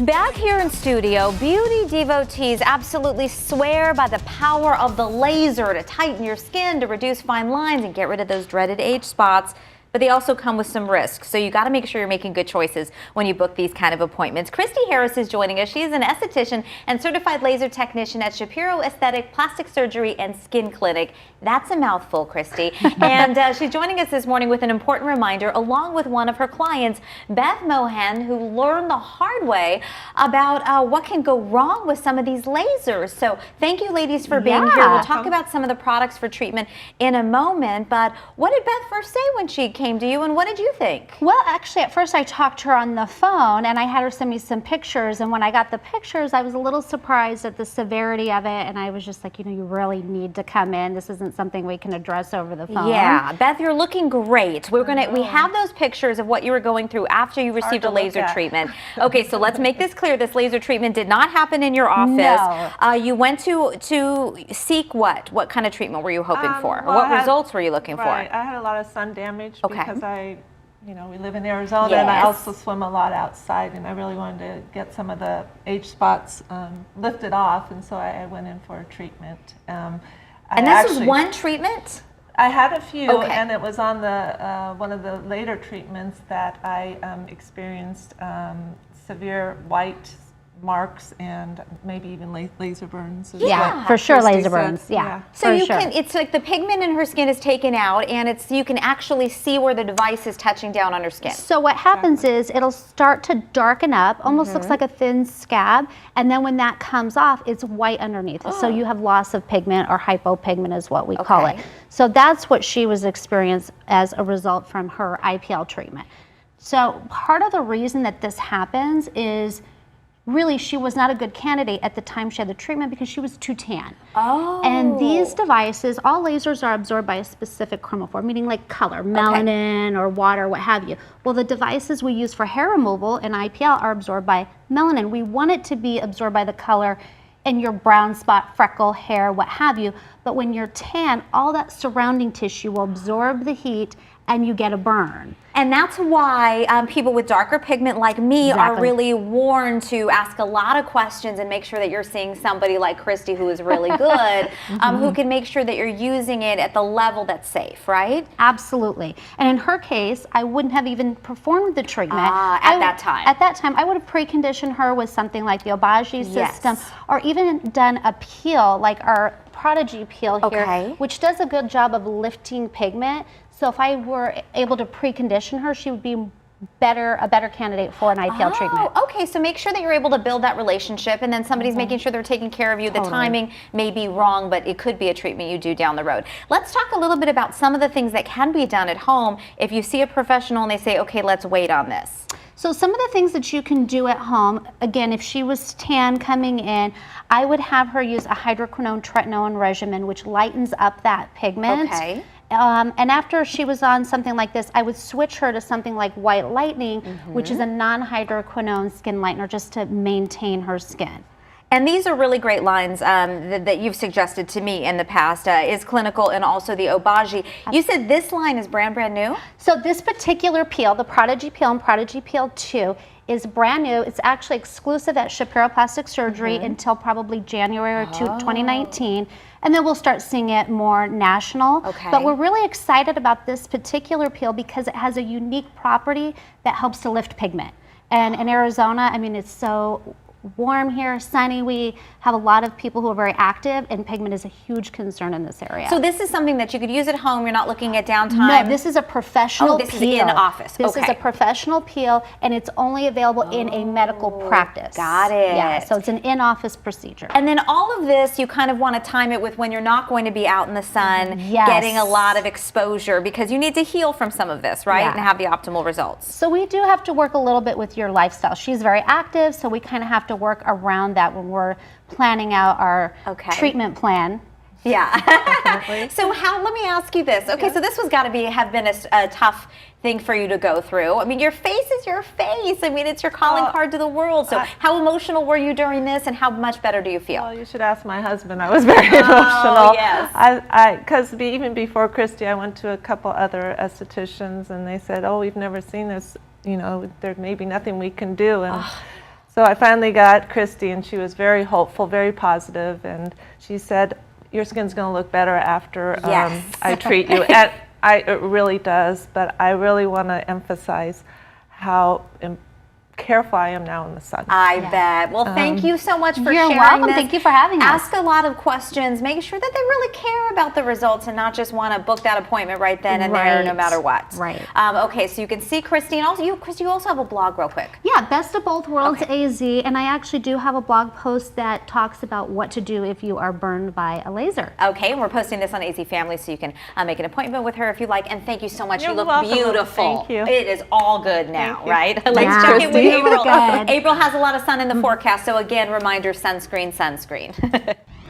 Back here in studio, beauty devotees absolutely swear by the power of the laser to tighten your skin, to reduce fine lines, and get rid of those dreaded age spots. But they also come with some risks, so you got to make sure you're making good choices when you book these kind of appointments. Kristy Harris is joining us. She is an esthetician and certified laser technician at Shapiro Aesthetic Plastic Surgery and Skin Clinic. That's a mouthful, Kristy. And she's joining us this morning with an important reminder, along with one of her clients, Beth Mohan, who learned the hard way about what can go wrong with some of these lasers. So thank you, ladies, for being here. We'll talk about some of the products for treatment in a moment. But what did Beth first say when she came to you, and what did you think? Well, actually, at first I talked to her on the phone, and I had her send me some pictures, and when I got the pictures, I was a little surprised at the severity of it, and I was just like, you know, you really need to come in. This isn't something we can address over the phone. Yeah, Beth, you're looking great. We have those pictures of what you were going through after you received a laser treatment. Okay, so let's make this clear. This laser treatment did not happen in your office. No. You went to seek what? What kind of treatment were you hoping for? Or what results were you looking for? I had a lot of sun damage because we live in Arizona, and I also swim a lot outside, and I really wanted to get some of the age spots lifted off, and so I went in for a treatment. And this was one treatment? I had a few, and it was on the one of the later treatments that I experienced severe white marks and maybe even laser burns. Yeah, for sure, laser burns. Yeah. So it's like the pigment in her skin is taken out, and you can actually see where the device is touching down on her skin. So what happens is it'll start to darken up, almost looks like a thin scab, and then when that comes off, it's white underneath. So you have loss of pigment, or hypopigment is what we call it. So that's what she was experiencing as a result from her IPL treatment. So part of the reason that this happens is really, she was not a good candidate at the time she had the treatment because she was too tan. And these devices, all lasers are absorbed by a specific chromophore, meaning like color, melanin or water, what have you. Well, the devices we use for hair removal and IPL are absorbed by melanin. We want it to be absorbed by the color in your brown spot, freckle, hair, what have you. But when you're tan, all that surrounding tissue will absorb the heat and you get a burn. And that's why people with darker pigment like me are really warned to ask a lot of questions and make sure that you're seeing somebody like Kristy, who is really good, who can make sure that you're using it at the level that's safe, right? Absolutely. And in her case, I wouldn't have even performed the treatment. At that time. At that time, I would have preconditioned her with something like the Obagi system, or even done a peel, like our Prodigy peel here, which does a good job of lifting pigment. So if I were able to precondition her, she would be a better candidate for an IPL treatment. Okay, so make sure that you're able to build that relationship, and then somebody's making sure they're taking care of you. The timing may be wrong, but it could be a treatment you do down the road. Let's talk a little bit about some of the things that can be done at home if you see a professional and they say, okay, let's wait on this. So some of the things that you can do at home, again, if she was tan coming in, I would have her use a hydroquinone tretinoin regimen, which lightens up that pigment. And after she was on something like this, I would switch her to something like White Lightning, which is a non-hydroquinone skin lightener, just to maintain her skin. And these are really great lines that you've suggested to me in the past, is Clinical and also the Obagi. You said this line is brand new? So this particular peel, the Prodigy Peel and Prodigy Peel 2, is brand new. It's actually exclusive at Shapiro Plastic Surgery until probably January 2019. And then we'll start seeing it more national. But we're really excited about this particular peel because it has a unique property that helps to lift pigment. And in Arizona, I mean, it's so warm here, sunny. We have a lot of people who are very active, and pigment is a huge concern in this area. So this is something that you could use at home. You're not looking at downtime. No, this is a professional peel. This is in office. This is a professional peel, and it's only available in a medical practice. Got it. Yeah, so it's an in-office procedure. And then all of this, you kind of want to time it with when you're not going to be out in the sun, getting a lot of exposure, because you need to heal from some of this, right? And have the optimal results. So we do have to work a little bit with your lifestyle. She's very active, so we kind of have to work around that when we're planning out our treatment plan. So let me ask you this. Okay, so this was got to have been a tough thing for you to go through. I mean, your face is your face. I mean, it's your calling card to the world. So how emotional were you during this, and how much better do you feel? Well, you should ask my husband. I was very emotional. Because even before Kristy, I went to a couple other estheticians, and they said, oh, we've never seen this. You know, there may be nothing we can do. And So I finally got Kristy, and she was very hopeful, very positive, and she said, your skin's going to look better after I treat you. And it really does, but I really want to emphasize how careful I am now in the sun. I bet. Well, thank you so much for sharing. You're welcome. This. Thank you for having us. Ask a lot of questions. Make sure that they really care about the results and not just want to book that appointment right then and there, no matter what. Right. Okay, so you can see Kristy, and also Kristy, you also have a blog real quick. Yeah, Best of Both Worlds AZ, and I actually do have a blog post that talks about what to do if you are burned by a laser. Okay, and we're posting this on AZ Family, so you can make an appointment with her if you like. And thank you so much. You're you look welcome. Thank you. It is all good now, right? Yeah, Let's check in with you look April. good. April has a lot of sun in the forecast, so again, reminder, sunscreen, sunscreen.